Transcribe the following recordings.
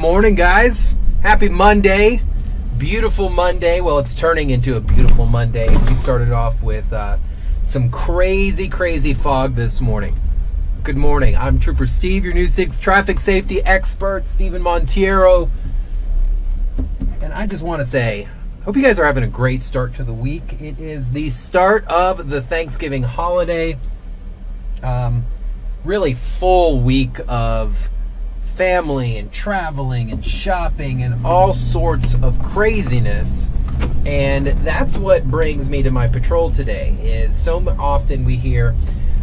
morning, guys. Happy Monday. Beautiful Monday. Well, it's turning into a beautiful Monday. We started off with some crazy fog this morning. Good morning. I'm Trooper Steve, your News 6 traffic safety expert, Steven Montiero. And I just want to say, hope you guys are having a great start to the week. It is the start of the Thanksgiving holiday. Really full week of family and traveling and shopping and all sorts of craziness. And that's what brings me to my patrol today. Is so often we hear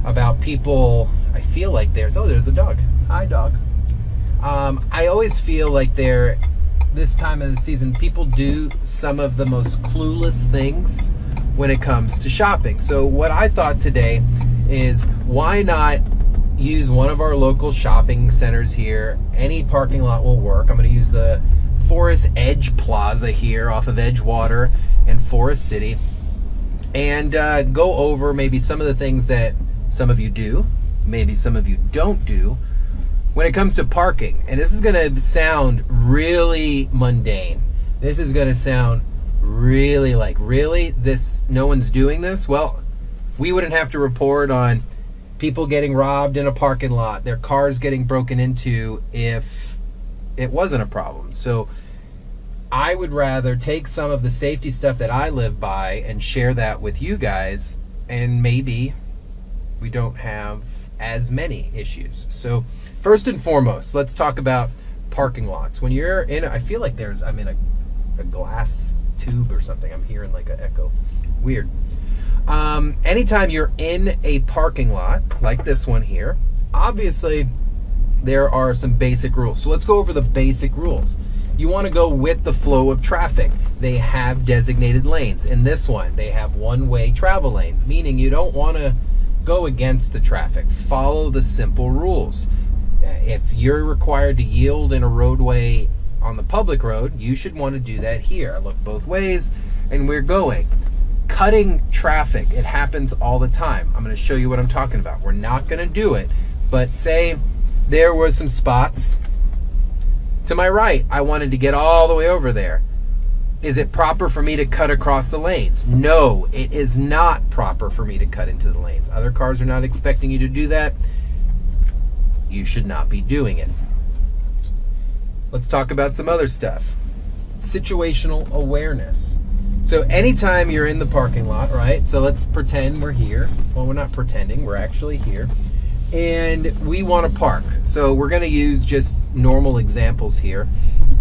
about people, I feel like there's a dog. Hi, dog. I always feel like this time of the season, people do some of the most clueless things when it comes to shopping. So what I thought today is, why not use one of our local shopping centers here? Any parking lot will work. I'm going to use the Forest Edge Plaza here off of Edgewater and Forest City, and go over maybe some of the things that some of you do, maybe some of you don't do when it comes to parking. And this is going to sound really mundane. This is going to sound really this, no one's doing this. Well, we wouldn't have to report on people getting robbed in a parking lot, their cars getting broken into, if it wasn't a problem. So I would rather take some of the safety stuff that I live by and share that with you guys, and maybe we don't have as many issues. So first and foremost, let's talk about parking lots. When you're in, I feel like I'm in a glass tube or something. I'm hearing like an echo. Weird. Anytime you're in a parking lot like this one here, obviously there are some basic rules. So let's go over the basic rules. You want to go with the flow of traffic. They have designated lanes. In this one, they have one-way travel lanes, meaning you don't want to go against the traffic. Follow the simple rules. If you're required to yield in a roadway on the public road, you should want to do that here. I look both ways, and we're going. Cutting traffic, it happens all the time. I'm going to show you what I'm talking about. We're not going to do it, but say there was some spots to my right. I wanted to get all the way over there. Is it proper for me to cut across the lanes? No, it is not proper for me to cut into the lanes. Other cars are not expecting you to do that. You should not be doing it. Let's talk about some other stuff. Situational awareness. So anytime you're in the parking lot, right? So let's pretend we're here. Well, we're not pretending, we're actually here. And we want to park. So we're going to use just normal examples here.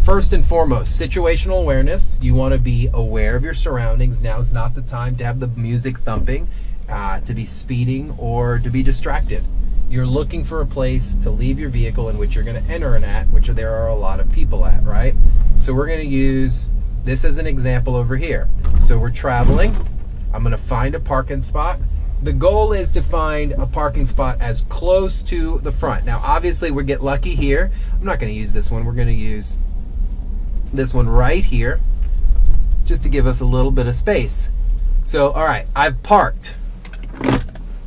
First and foremost, situational awareness. You want to be aware of your surroundings. Now is not the time to have the music thumping, to be speeding, or to be distracted. You're looking for a place to leave your vehicle in which you're going to enter at, which there are a lot of people at, right? So we're going to use this as an example over here. So we're traveling. I'm going to find a parking spot. The goal is to find a parking spot as close to the front. Now, obviously, we get lucky here. I'm not going to use this one. We're going to use this one right here, just to give us a little bit of space. So, all right, I've parked.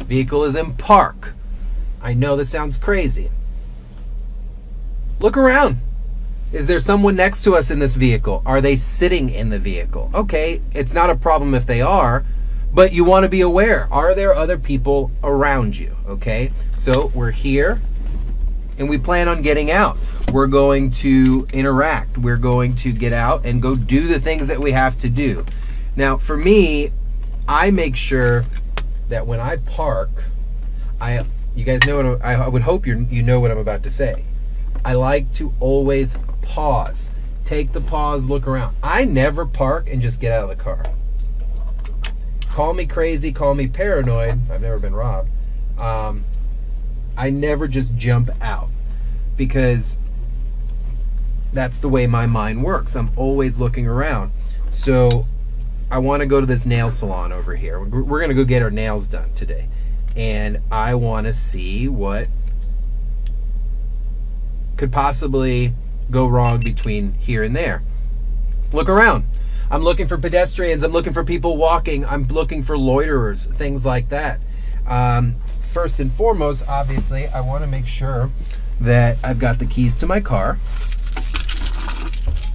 Vehicle is in park. I know this sounds crazy. Look around. Is there someone next to us in this vehicle? Are they sitting in the vehicle? Okay, it's not a problem if they are, but you want to be aware. Are there other people around you? Okay, so we're here and we plan on getting out. We're going to interact. We're going to get out and go do the things that we have to do. Now, for me, I make sure that when I park, you guys know what I would hope you know what I'm about to say. I like to always pause. Take the pause, look around. I never park and just get out of the car. Call me crazy, call me paranoid. I've never been robbed. I never just jump out, because that's the way my mind works. I'm always looking around. So I want to go to this nail salon over here. We're going to go get our nails done today. And I want to see what could possibly go wrong between here and there. Look around. I'm looking for pedestrians. I'm looking for people walking. I'm looking for loiterers, things like that. First and foremost, obviously, I want to make sure that I've got the keys to my car.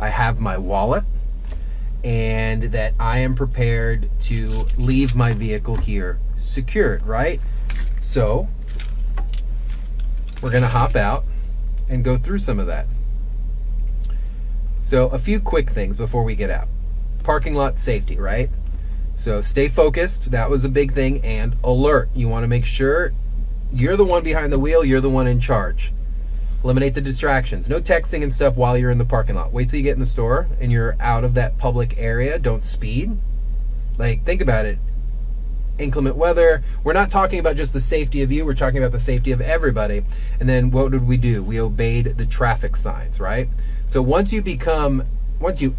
I have my wallet, and that I am prepared to leave my vehicle here secured, right? So we're gonna hop out and go through some of that. So a few quick things before we get out. Parking lot safety, right? So stay focused, that was a big thing, and alert. You wanna make sure you're the one behind the wheel, you're the one in charge. Eliminate the distractions. No texting and stuff while you're in the parking lot. Wait till you get in the store and you're out of that public area. Don't speed. Like, think about it. Inclement weather. We're not talking about just the safety of you. We're talking about the safety of everybody. And then what did we do? We obeyed the traffic signs, right? So once you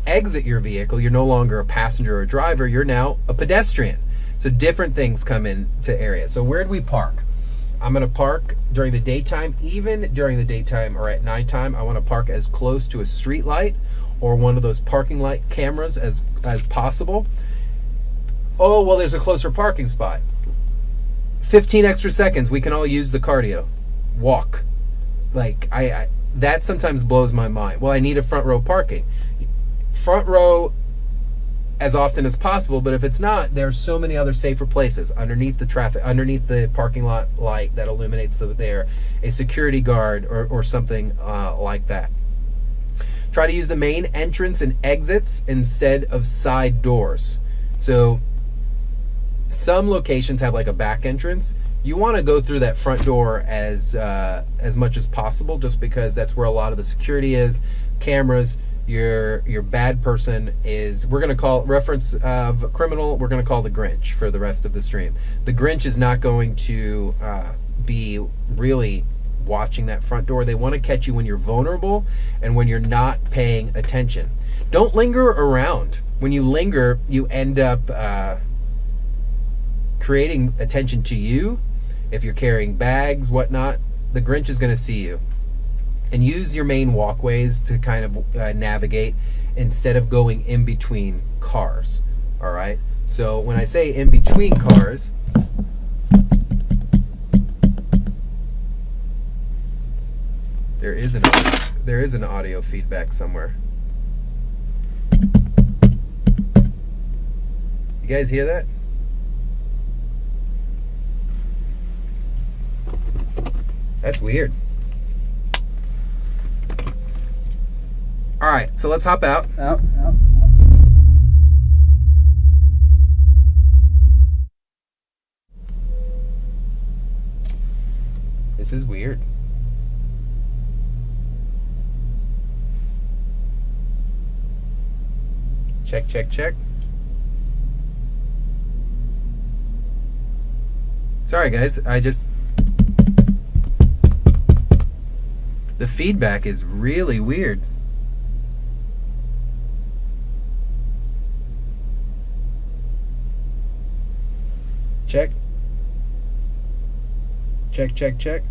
exit your vehicle, you're no longer a passenger or a driver. You're now a pedestrian. So different things come into area. So where do we park? I'm going to park during the daytime. Even during the daytime or at nighttime, I want to park as close to a street light or one of those parking light cameras as possible. Oh, well, there's a closer parking spot. 15 extra seconds, we can all use the cardio. Walk. Like, I that sometimes blows my mind. Well, I need a front row parking. Front row as often as possible, but if it's not, there's so many other safer places underneath the traffic, underneath the parking lot light that illuminates there, a security guard or something like that. Try to use the main entrance and exits instead of side doors. So some locations have like a back entrance. You want to go through that front door as much as possible, just because that's where a lot of the security is, cameras. Your bad person is, we're going to call reference of criminal, we're going to call the Grinch for the rest of the stream. The Grinch is not going to be really watching that front door. They want to catch you when you're vulnerable and when you're not paying attention. Don't linger around. When you linger, you end up creating attention to you. If you're carrying bags, whatnot, the Grinch is going to see you. And use your main walkways to kind of navigate instead of going in between cars. All right. So when I say in between cars, there is an audio feedback somewhere. You guys hear that? That's weird. All right, so let's hop out. Out. This is weird. Check. Sorry, guys. The feedback is really weird. Check. Check.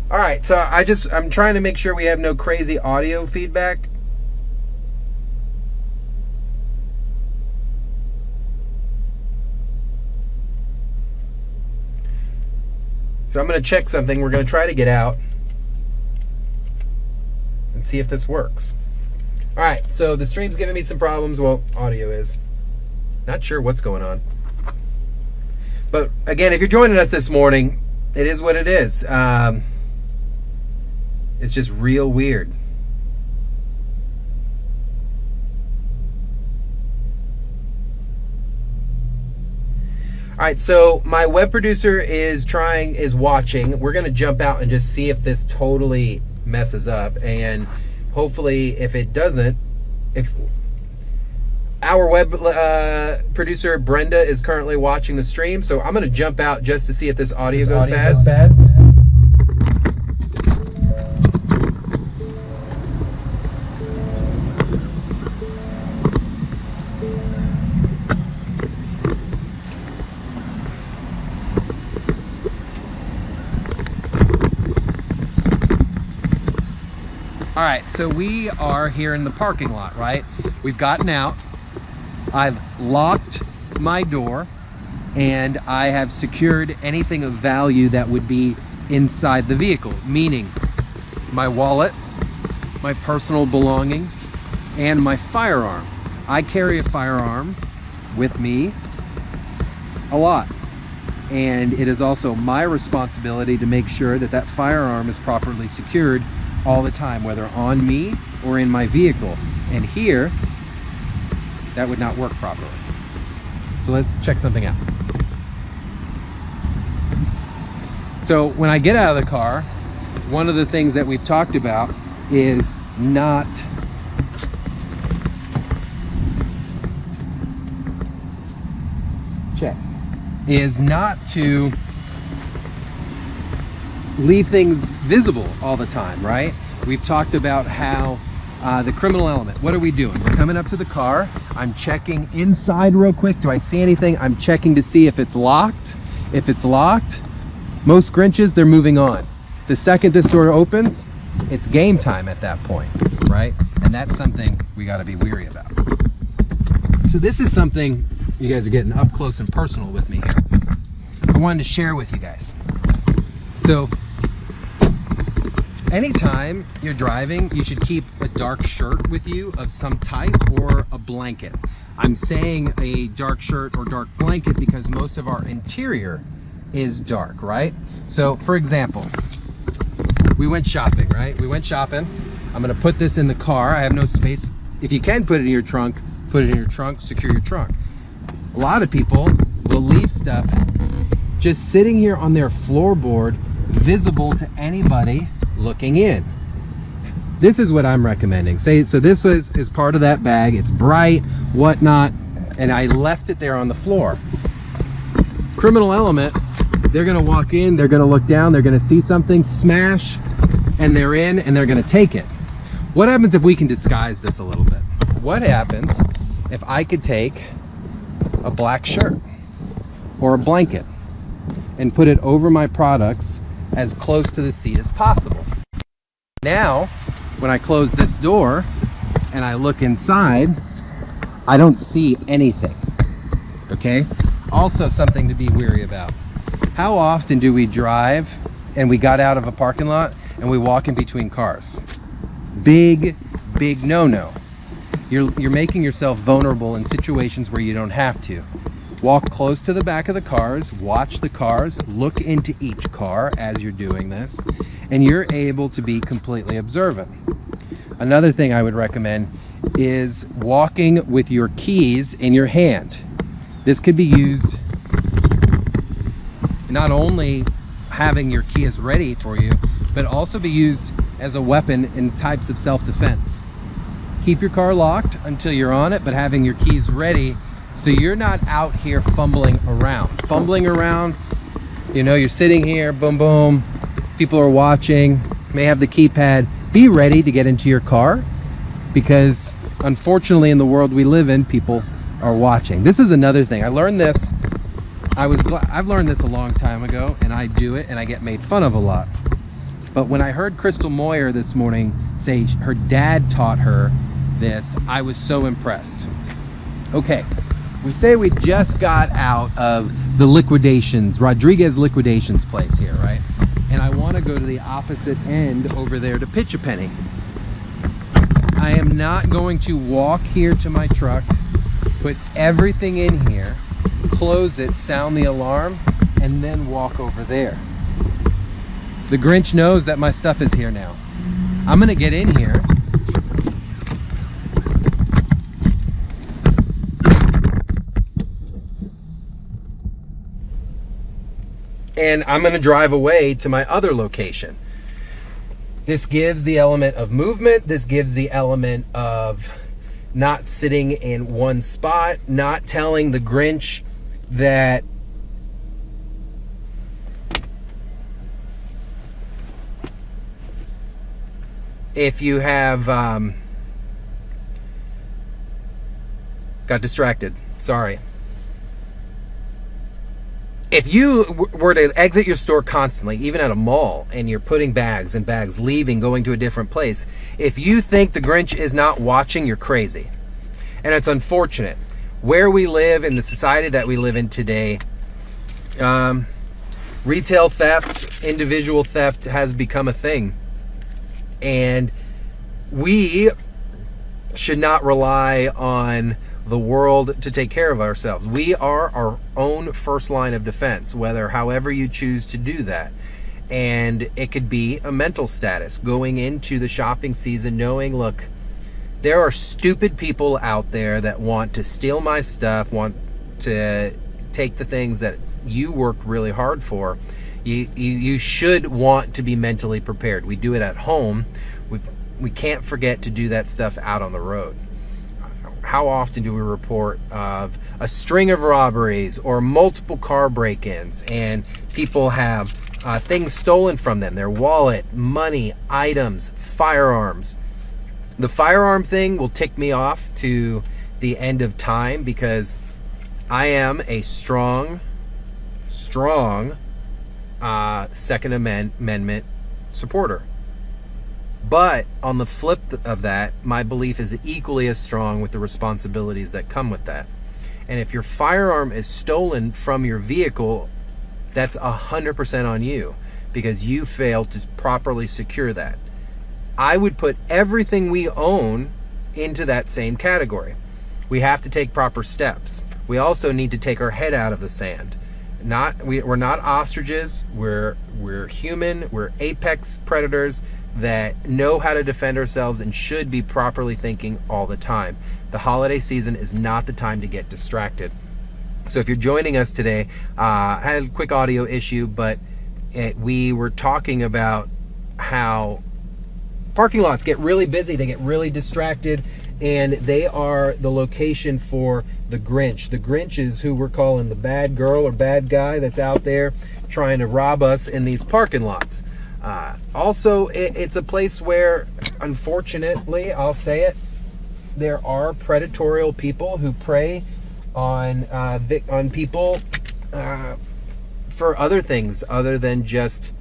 All right, so I'm trying to make sure we have no crazy audio feedback. So I'm going to check something. We're going to try to get out and see if this works. All right, so the stream's giving me some problems. Well, audio is. Not sure what's going on. But again, if you're joining us this morning, it is what it is. It's just real weird. All right, so my web producer is watching. We're going to jump out and just see if this totally messes up. And hopefully, if it doesn't, if our web producer, Brenda, is currently watching the stream. So I'm going to jump out just to see if this audio goes bad. All right, so we are here in the parking lot, right? We've gotten out. I've locked my door and I have secured anything of value that would be inside the vehicle, meaning my wallet, my personal belongings, and my firearm. I carry a firearm with me a lot, and it is also my responsibility to make sure that that firearm is properly secured all the time, whether on me or in my vehicle. And here, that would not work properly. So let's check something out. So when I get out of the car, one of the things that we've talked about is not to leave things visible all the time, right? We've talked about how the criminal element, what are we doing? We're coming up to the car. I'm checking inside real quick. Do I see anything? I'm checking to see if it's locked. If it's locked, most Grinches, they're moving on. The second this door opens, it's game time at that point, right? And that's something we got to be weary about. So this is something you guys are getting up close and personal with me here. I wanted to share with you guys. So anytime you're driving, you should keep a dark shirt with you of some type or a blanket. I'm saying a dark shirt or dark blanket because most of our interior is dark, right? So for example, we went shopping, right? We went shopping. I'm gonna put this in the car. I have no space. If you can put it in your trunk, put it in your trunk, secure your trunk. A lot of people will leave stuff just sitting here on their floorboard, visible to anybody looking in. This is what I'm recommending. So this is part of that bag. It's bright, whatnot, and I left it there on the floor. Criminal element, they're gonna walk in, they're gonna look down, they're gonna see something, smash, and they're in, and they're gonna take it. What happens if we can disguise this a little bit? What happens if I could take a black shirt or a blanket and put it over my products as close to the seat as possible? Now, when I close this door and I look inside, I don't see anything, okay? Also something to be weary about. How often do we drive and we got out of a parking lot and we walk in between cars? Big no-no. You're making yourself vulnerable in situations where you don't have to. Walk close to the back of the cars, watch the cars, look into each car as you're doing this, and you're able to be completely observant. Another thing I would recommend is walking with your keys in your hand. This could be used not only having your keys ready for you, but also be used as a weapon in types of self-defense. Keep your car locked until you're on it, but having your keys ready so you're not out here fumbling around. You know, you're sitting here, boom, boom, people are watching, may have the keypad. Be ready to get into your car because unfortunately in the world we live in, people are watching. This is another thing. I learned this. I've learned this a long time ago, and I do it and I get made fun of a lot. But when I heard Crystal Moyer this morning say her dad taught her this, I was so impressed. Okay, we say we just got out of the Rodriguez liquidations place here, right? And I want to go to the opposite end over there to Pitch a Penny. I am not going to walk here to my truck, put everything in here, close it, sound the alarm, and then walk over there. The Grinch knows that my stuff is here now. I'm gonna get in here. And I'm gonna drive away to my other location. This gives the element of movement. This gives the element of not sitting in one spot, not telling the Grinch that if you have got distracted, sorry. if you were to exit your store constantly, even at a mall, and you're putting bags and bags, leaving, going to a different place, if you think the Grinch is not watching, you're crazy. And it's unfortunate. Where we live, in the society that we live in today, retail theft, individual theft has become a thing. And we should not rely on the world to take care of ourselves. We are our own first line of defense, however you choose to do that. And it could be a mental status, going into the shopping season knowing, look, there are stupid people out there that want to steal my stuff, want to take the things that you worked really hard for. You should want to be mentally prepared. We do it at home. We can't forget to do that stuff out on the road. How often do we report of a string of robberies or multiple car break-ins, and people have things stolen from them, their wallet, money, items, firearms. The firearm thing will tick me off to the end of time, because I am a strong Second Amendment supporter. But on the flip of that, my belief is equally as strong with the responsibilities that come with that. And if your firearm is stolen from your vehicle, that's 100% on you, because you failed to properly secure that. I would put everything we own into that same category. We have to take proper steps. We also need to take our head out of the sand. We're not ostriches. We're human. We're apex predators that know how to defend ourselves and should be properly thinking all the time. The holiday season is not the time to get distracted. So if you're joining us today, I had a quick audio issue, but we were talking about how parking lots get really busy, they get really distracted, and they are the location for the Grinch. The Grinch is who we're calling the bad girl or bad guy that's out there trying to rob us in these parking lots. Also, it's a place where, unfortunately, I'll say it, there are predatory people who prey on people for other things other than just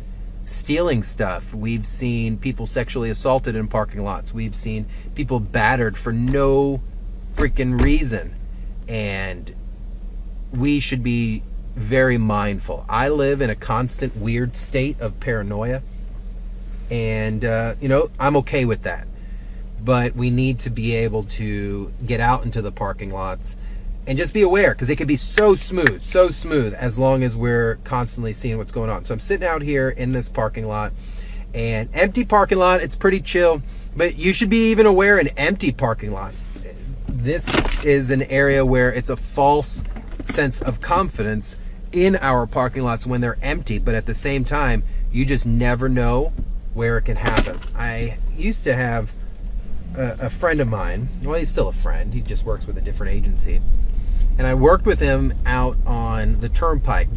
stealing stuff. We've seen people sexually assaulted in parking lots. We've seen people battered for no freaking reason. And we should be very mindful. I live in a constant weird state of paranoia. And, I'm okay with that. But we need to be able to get out into the parking lots and just be aware, because it can be so smooth as long as we're constantly seeing what's going on. So I'm sitting out here in this parking lot, and empty parking lot, it's pretty chill, but you should be even aware in empty parking lots. This is an area where it's a false sense of confidence in our parking lots when they're empty, but at the same time, you just never know where it can happen. I used to have a friend of mine, well, he's still a friend, he just works with a different agency, and I worked with him out on the turnpike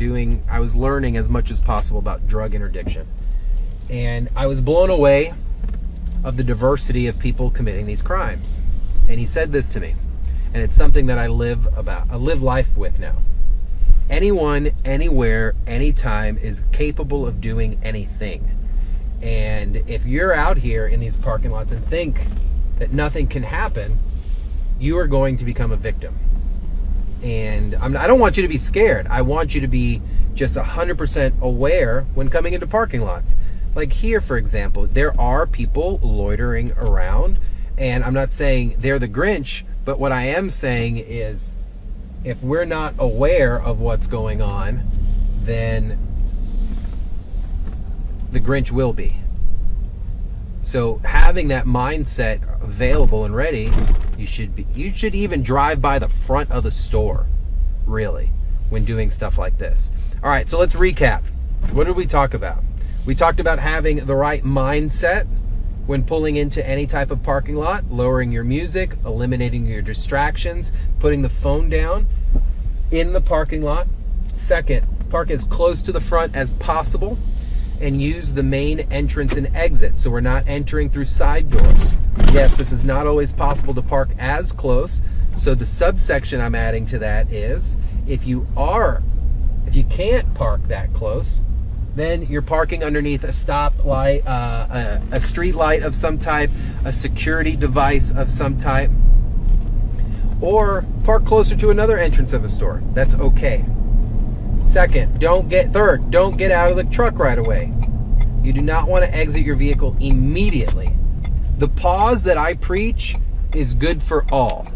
I was learning as much as possible about drug interdiction. And I was blown away of the diversity of people committing these crimes. And he said this to me, and it's something that I live life with now. Anyone, anywhere, anytime is capable of doing anything. And if you're out here in these parking lots and think that nothing can happen, you are going to become a victim. And I don't want you to be scared. I want you to be just 100% aware when coming into parking lots. Like here, for example, there are people loitering around, and I'm not saying they're the Grinch, but what I am saying is if we're not aware of what's going on, then the Grinch will be. So having that mindset available and ready, you should even drive by the front of the store, really, when doing stuff like this. All right, so let's recap. What did we talk about? We talked about having the right mindset when pulling into any type of parking lot, lowering your music, eliminating your distractions, putting the phone down in the parking lot. Second, park as close to the front as possible and use the main entrance and exit, so we're not entering through side doors. Yes, this is not always possible to park as close, so the subsection I'm adding to that is if you you can't park that close, then you're parking underneath a stop light, a street light of some type, a security device of some type, or park closer to another entrance of a store. That's okay. Third, don't get out of the truck right away. You do not want to exit your vehicle immediately. The pause that I preach is good for all.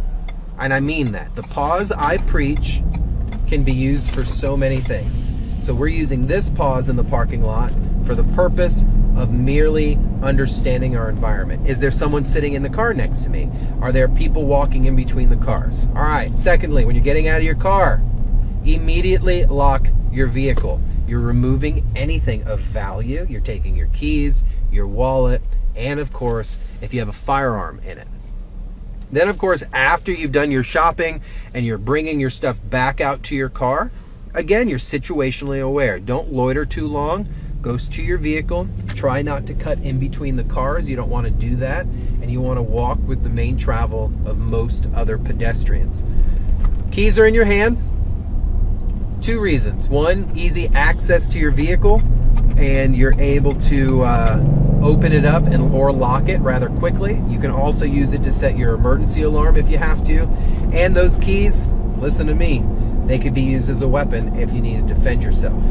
And I mean that. The pause I preach can be used for so many things. So we're using this pause in the parking lot for the purpose of merely understanding our environment. Is there someone sitting in the car next to me? Are there people walking in between the cars? All right. Secondly, when you're getting out of your car, immediately lock your vehicle. You're removing anything of value. You're taking your keys, your wallet, and of course, if you have a firearm in it. Then of course, after you've done your shopping and you're bringing your stuff back out to your car, again, you're situationally aware. Don't loiter too long. Go to your vehicle. Try not to cut in between the cars. You don't want to do that. And you want to walk with the main travel of most other pedestrians. Keys are in your hand. 2 reasons. 1, easy access to your vehicle, and you're able to open it up or lock it rather quickly. You can also use it to set your emergency alarm if you have to. And those keys, listen to me, they could be used as a weapon if you need to defend yourself.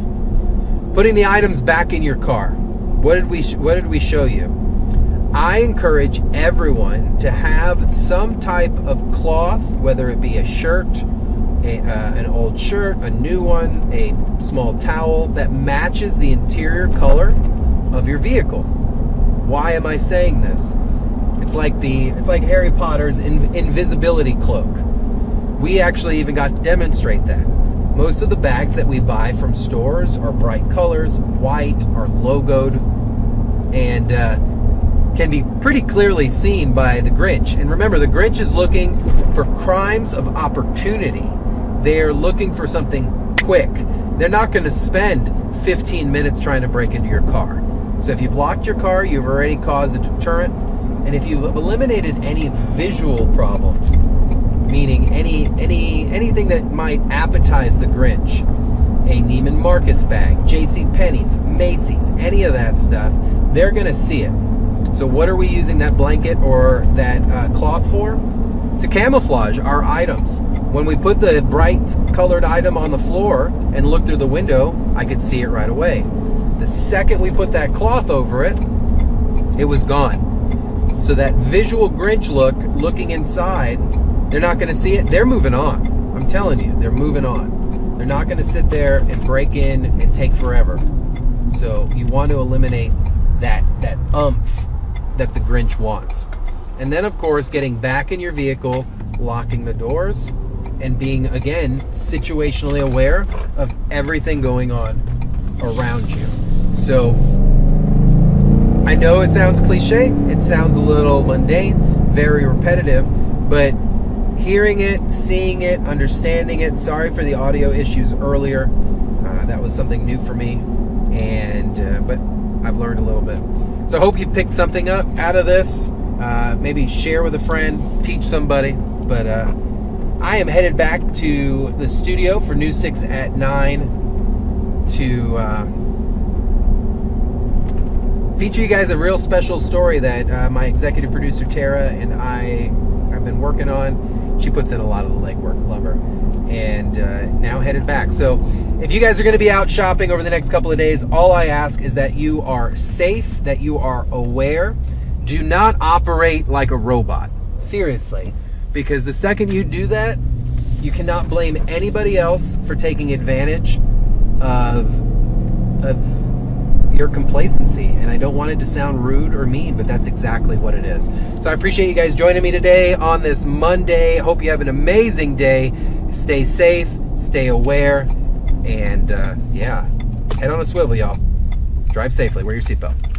Putting the items back in your car. What did we show you? I encourage everyone to have some type of cloth, whether it be a shirt, an old shirt, a new one, a small towel that matches the interior color of your vehicle. Why am I saying this? It's like Harry Potter's invisibility cloak. We actually even got to demonstrate that. Most of the bags that we buy from stores are bright colors, white, are logoed, and can be pretty clearly seen by the Grinch. And remember, the Grinch is looking for crimes of opportunity. They're looking for something quick. They're not going to spend 15 minutes trying to break into your car. So if you've locked your car, you've already caused a deterrent. And if you've eliminated any visual problems, meaning anything that might appetize the Grinch, a Neiman Marcus bag, JCPenney's, Macy's, any of that stuff, they're going to see it. So what are we using that blanket or that cloth for? To camouflage our items. When we put the bright colored item on the floor and look through the window, I could see it right away. The second we put that cloth over it, it was gone. So that visual Grinch looking inside, they're not going to see it. They're moving on. I'm telling you, they're moving on. They're not going to sit there and break in and take forever. So you want to eliminate that umph that the Grinch wants. And then, of course, getting back in your vehicle, locking the doors, and being, again, situationally aware of everything going on around you. So I know it sounds cliche. It sounds a little mundane, very repetitive, but hearing it, seeing it, understanding it. Sorry for the audio issues earlier. That was something new for me, and but I've learned a little bit. So I hope you picked something up out of this. Maybe share with a friend, teach somebody. But I am headed back to the studio for News 6 at 9 to feature you guys a real special story that my executive producer Tara and I have been working on. She puts in a lot of the legwork, love her. And now headed back. So if you guys are going to be out shopping over the next couple of days, all I ask is that you are safe, that you are aware. Do not operate like a robot. Seriously. Because the second you do that, you cannot blame anybody else for taking advantage of your complacency. And I don't want it to sound rude or mean, but that's exactly what it is. So I appreciate you guys joining me today on this Monday. Hope you have an amazing day. Stay safe, stay aware, and yeah, head on a swivel, y'all. Drive safely. Wear your seatbelt.